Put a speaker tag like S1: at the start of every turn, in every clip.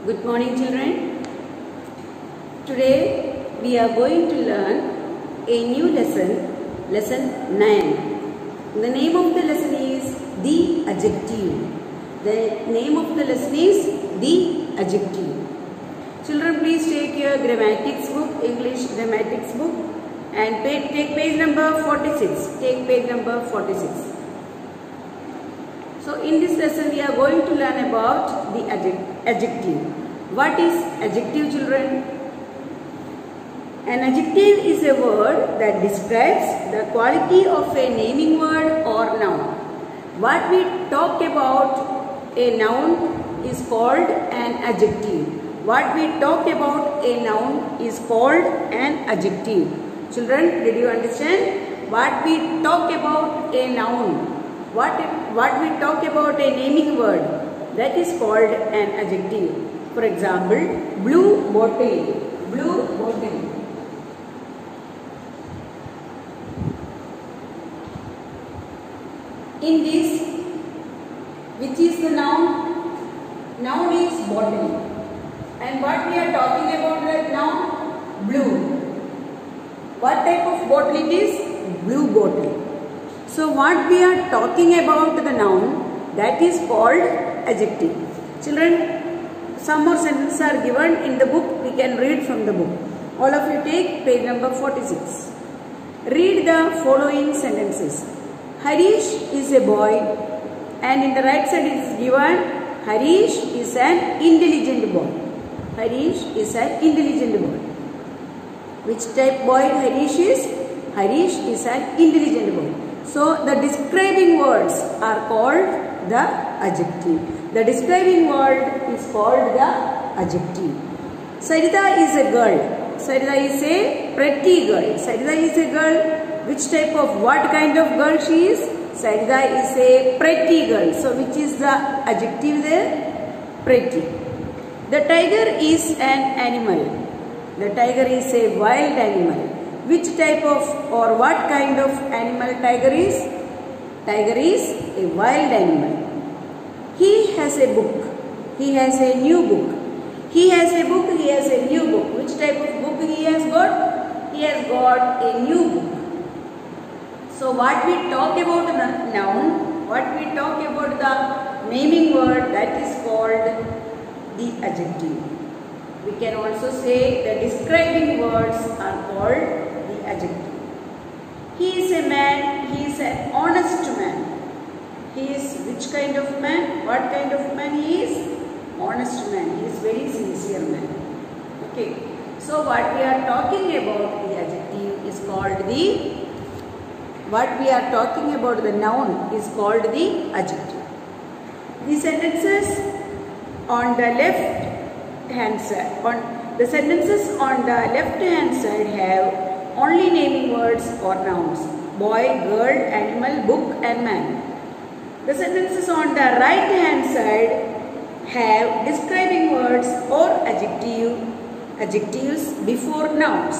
S1: Good morning, children. Today we are going to learn a new lesson, lesson 9. The name of the lesson is the adjective. The name of the lesson is the adjective. Children, please take your grammatics book, English grammatics book, and take page number 46. Take page number 46. So in this lesson we are going to learn about the adjective. What is adjective, children? An adjective is a word that describes the quality of a naming word or noun. What we talk about a noun is called an adjective. What we talk about a noun is called an adjective. Children, did you understand? What we talk about a noun, what we talk about a naming word, that is called an adjective. For example, blue bottle, blue bottle. In this, which is the noun? Noun is bottle. And what we are talking about that noun? Blue. What type of bottle it is? Blue bottle. So what we are talking about the noun, that is called adjective. Children, some more sentences are given in the book. We can read from the book. All of you take page number 46. Read the following sentences. Harish is a boy, and in the right side it is given Harish is an intelligent boy. Harish is an intelligent boy. Which type boy Harish is? Harish is an intelligent boy. So the describing words are called the adjective. The describing word is called the adjective. Sarita is a girl. Sarita is a pretty girl. Sarita is a girl. Which type of, what kind of girl she is? Sarita is a pretty girl. So which is the adjective there? Pretty. The tiger is an animal. The tiger is a wild animal. Which type of or what kind of animal tiger is? Tiger is a wild animal. He has a book. He has a new book. He has a book. He has a new book. Which type of book he has got? He has got a new book. So what we talk about the noun, what we talk about the naming word, that is called the adjective. We can also say the describing words are called the adjective. He is a man, he is an honest man. He is which kind of man? What kind of man he is? Honest man. He is very sincere man. Okay. So what we are talking about the adjective is called the, what we are talking about the noun is called the adjective. The sentences on the left hand side, the sentences on the left hand side have only naming words or nouns. Boy, girl, animal, book and man. The sentences on the right hand side have describing words or adjectives before nouns.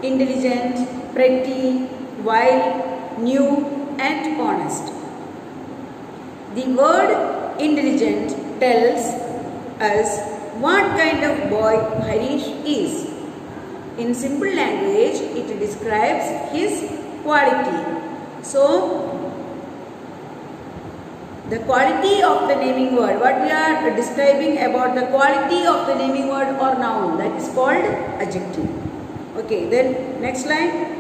S1: Intelligent, pretty, wild, new and honest. The word intelligent tells us what kind of boy Harish is. In simple language, it describes his quality. So, the quality of the naming word, what we are describing about the quality of the naming word or noun, that is called adjective. Okay, then next line.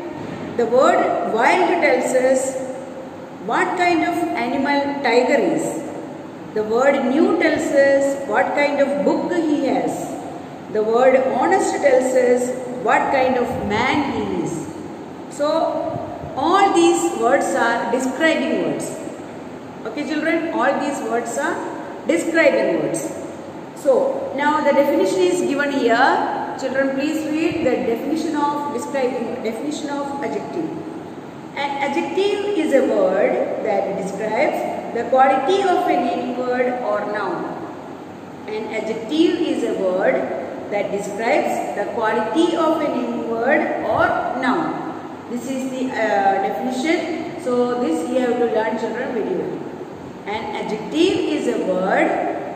S1: The word wild tells us what kind of animal tiger is. The word new tells us what kind of book he has. The word honest tells us what kind of man he is. So, all these words are describing words. Okay, children, all these words are describing words. So, now the definition is given here. Children, please read the definition of definition of adjective. An adjective is a word that describes the quality of a naming word or noun. An adjective is a word that describes the quality of a naming word or noun. This is the So this you have to learn, children, very well. An adjective is a word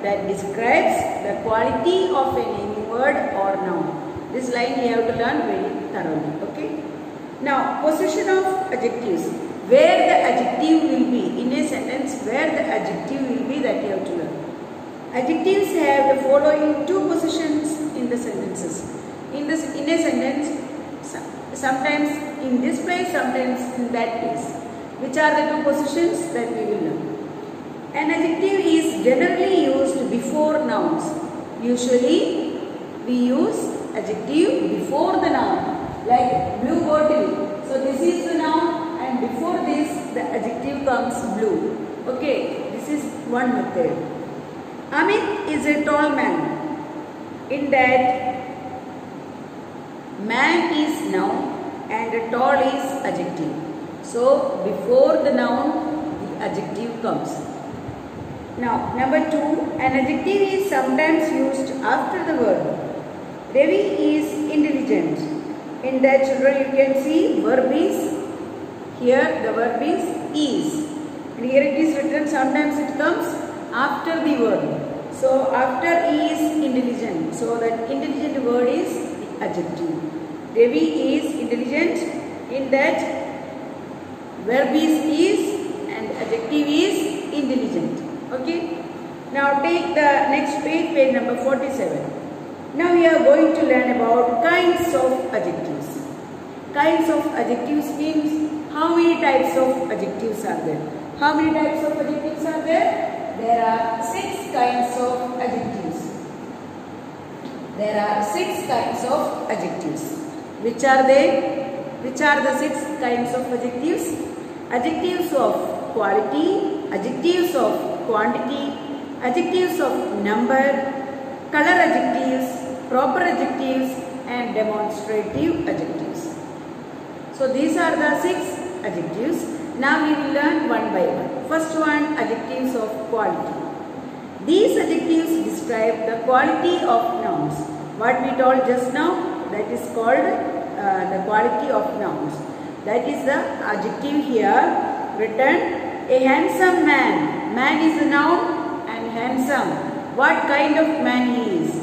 S1: that describes the quality of a naming word or noun. This line you have to learn very thoroughly. Okay. Now, possession of adjectives. Where the adjective will be in a sentence, where the adjective will be, that you have to learn. Adjectives have the following two positions in the sentences. In a sentence, sometimes in this place, sometimes in that place. Which are the two positions that we will learn. An adjective is generally used before nouns. Usually, we use adjective before the noun. Like blue bottle. So, this is the noun and before this, the adjective comes blue. Okay, this is one method. Amit is a tall man. In that, man is noun and tall is adjective. So, before the noun, the adjective comes. Now, number 2, an adjective is sometimes used after the verb. Ravi is intelligent. In that, children, you can see verb is, here the verb is. And here it is written, sometimes it comes after the verb. So, after is intelligent. So, that intelligent word is the adjective. Ravi is intelligent. In that, verb is and adjective is intelligent. Okay. Now take the next page, page number 47. Now we are going to learn about kinds of adjectives. Kinds of adjectives means how many types of adjectives are there? How many types of adjectives are there? There are 6 kinds of adjectives. There are 6 kinds of adjectives. Which are they? Which are the 6 kinds of adjectives? Adjectives of quality, adjectives of quantity, adjectives of number, color adjectives, proper adjectives and demonstrative adjectives. So these are the 6 adjectives. Now we will learn one by one. First one, adjectives of quality. These adjectives describe the quality of nouns. What we told just now, that is called the quality of nouns. That is the adjective here written. A handsome man. Man is a noun and handsome. What kind of man he is?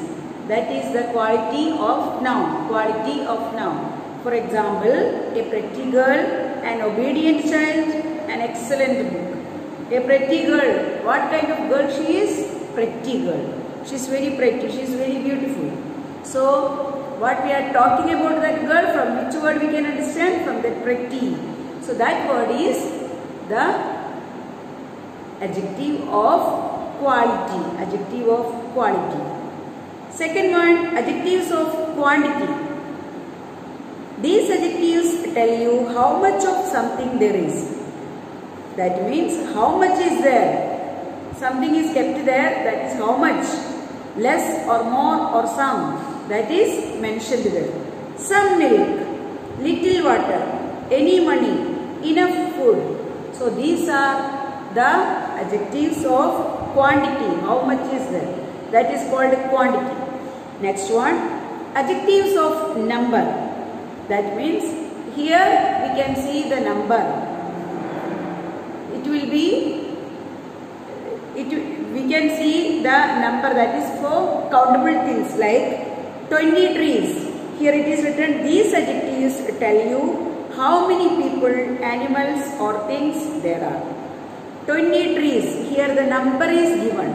S1: That is the quality of noun. Quality of noun. For example, a pretty girl, an obedient child, an excellent book. A pretty girl. What kind of girl she is? Pretty girl. She is very pretty. She is very beautiful. So, what we are talking about that girl, from which word we can understand? From that pretty. So, that word is the adjective of quality. Adjective of quality. Second one, adjectives of quantity. These adjectives tell you how much of something there is. That means how much is there. Something is kept there, that is how much. Less or more or some. That is mentioned there. Some milk, little water, any money, enough food. So these are the adjectives of quantity. How much is there? That is called quantity. Next one, adjectives of number. That means here we can see the number. It will be, we can see the number, that is for countable things like 20 trees. Here it is written, these adjectives tell you how many people, animals or things there are. 20 trees. Here the number is given.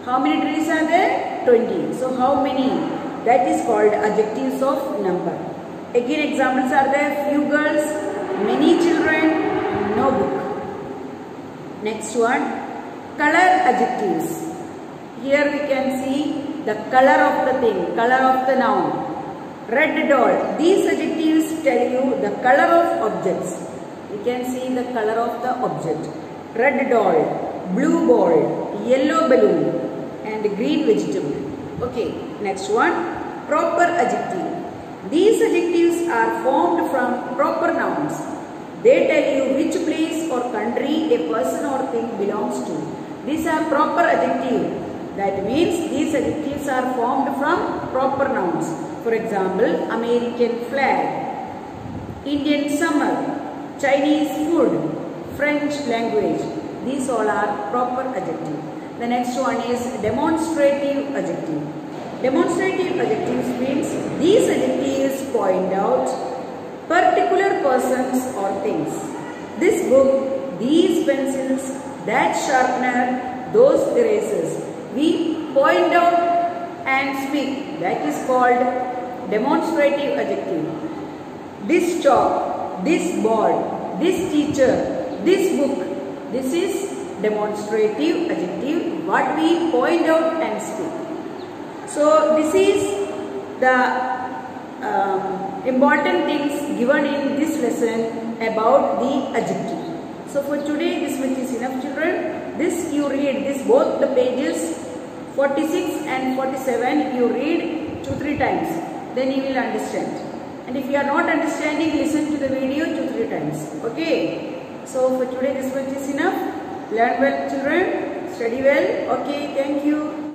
S1: How many trees are there? 20. So how many? That is called adjectives of number. Again examples are there. Few girls, many children, no book. Next one, color adjectives. Here we can see the color of the thing, color of the noun. Red doll. These adjectives tell you the color of objects. You can see the color of the object. Red doll, blue ball, yellow balloon and green vegetable. Okay, next one, proper adjective. These adjectives are formed from proper nouns. They tell you which place or country a person or thing belongs to. These are proper adjectives. That means these adjectives are formed from proper nouns. For example, American flag, Indian summer, Chinese food, French language. These all are proper adjectives. The next one is demonstrative adjective. Demonstrative adjectives means these adjectives point out particular persons or things. This book, these pencils, that sharpener, those erasers. We point out and speak. That is called demonstrative adjective. This chalk, this board, this teacher, this book. This is demonstrative adjective, what we point out and speak. So this is the important things given in this lesson about the adjective. So for today this much is enough, children. This you read, this both the pages 46 and 47 you read 2-3 times, then you will understand. And if you are not understanding, listen to the video 2-3 times. Okay. So for today this much is enough. Learn well, children. Study well. Okay. Thank you.